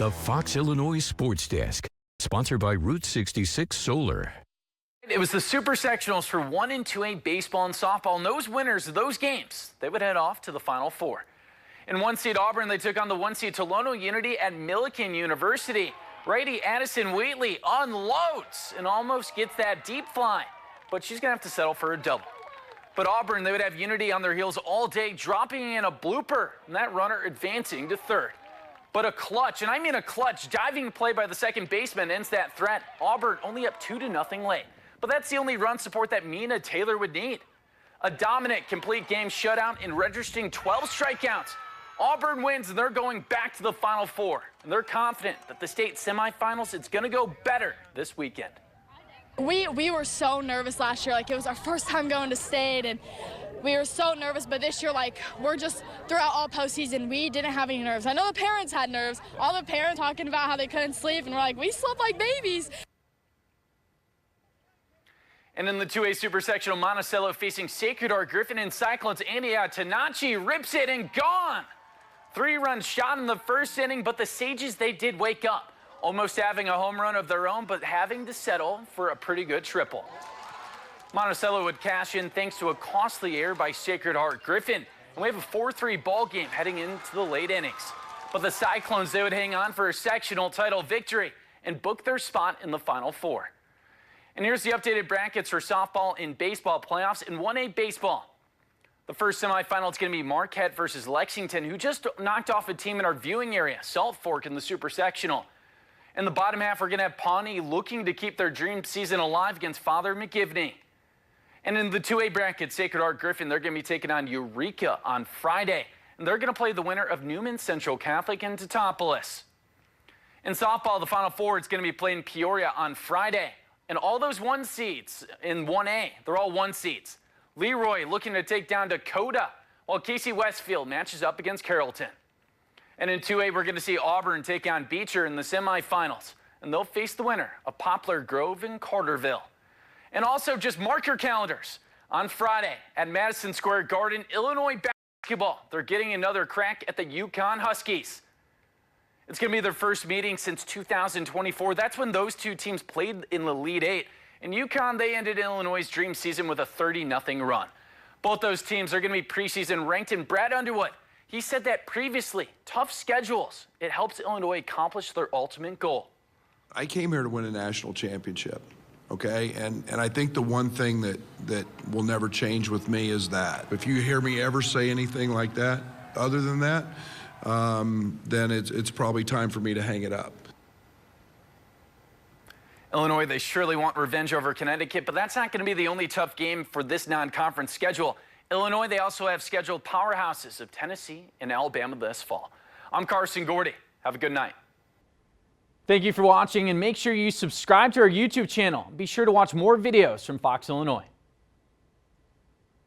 The Fox Illinois Sports Desk, sponsored by Route 66 Solar. It was the Super Sectionals for 1 and 2A baseball and softball, and those winners of those games, they would head off to the Final Four. In 1 seed Auburn, they took on the 1 seed Tolono Unity at Millikan University. Righty Addison Wheatley unloads and almost gets that deep fly, but she's going to have to settle for a double. But Auburn, they would have Unity on their heels all day, dropping in a blooper, and that runner advancing to third. But a clutch, and I mean a clutch, diving play by the second baseman ends that threat. Auburn only up 2-0 late. But that's the only run support that Mina Taylor would need. A dominant, complete game shutout and registering 12 strikeouts. Auburn wins, and they're going back to the Final Four. And they're confident that the state semifinals, it's going to go better this weekend. We were so nervous last year. Like, it was our first time going to state, and we were so nervous. But this year, like, we're just throughout all postseason, we didn't have any nerves. I know the parents had nerves. All the parents talking about how they couldn't sleep, and we're like, we slept like babies. And in the 2A Super Sectional, Monticello facing Sacred Heart Griffin and Cyclones. Ania Tanachi rips it and gone. 3-run shot in the first inning, but the Sages, they did wake up. Almost having a home run of their own, but having to settle for a pretty good triple. Monticello would cash in thanks to a costly error by Sacred Heart Griffin. And we have a 4-3 ball game heading into the late innings. But the Cyclones, they would hang on for a sectional title victory and book their spot in the Final Four. And here's the updated brackets for softball and baseball playoffs in 1A baseball. The first semifinal is going to be Marquette versus Lexington, who just knocked off a team in our viewing area, Salt Fork, in the Super Sectional. In the bottom half, we're going to have Pawnee looking to keep their dream season alive against Father McGivney. And in the 2A bracket, Sacred Heart Griffin, they're going to be taking on Eureka on Friday. And they're going to play the winner of Newman Central Catholic and Teutopolis. In softball, the Final Four, it's going to be played in Peoria on Friday. And all those 1 seeds in 1A, they're all 1 seeds. Leroy looking to take down Dakota, while Casey Westfield matches up against Carrollton. And in 2A, we're going to see Auburn take on Beecher in the semifinals. And they'll face the winner of Poplar Grove and Carterville. And also, just mark your calendars. On Friday at Madison Square Garden, Illinois basketball, they're getting another crack at the UConn Huskies. It's going to be their first meeting since 2024. That's when those two teams played in the Elite Eight. And UConn, they ended Illinois' dream season with a 30-0 run. Both those teams are going to be preseason ranked, and Brad Underwood, he said that previously, tough schedules, it helps Illinois accomplish their ultimate goal. I came here to win a national championship, okay? And I think the one thing that will never change with me is that. If you hear me ever say anything like that, other than that, then it's probably time for me to hang it up. Illinois, they surely want revenge over Connecticut, but that's not going to be the only tough game for this non-conference schedule. Illinois, they also have scheduled powerhouses of Tennessee and Alabama this fall. I'm Carson Gordy. Have a good night. Thank you for watching, and make sure you subscribe to our YouTube channel. Be sure to watch more videos from Fox Illinois.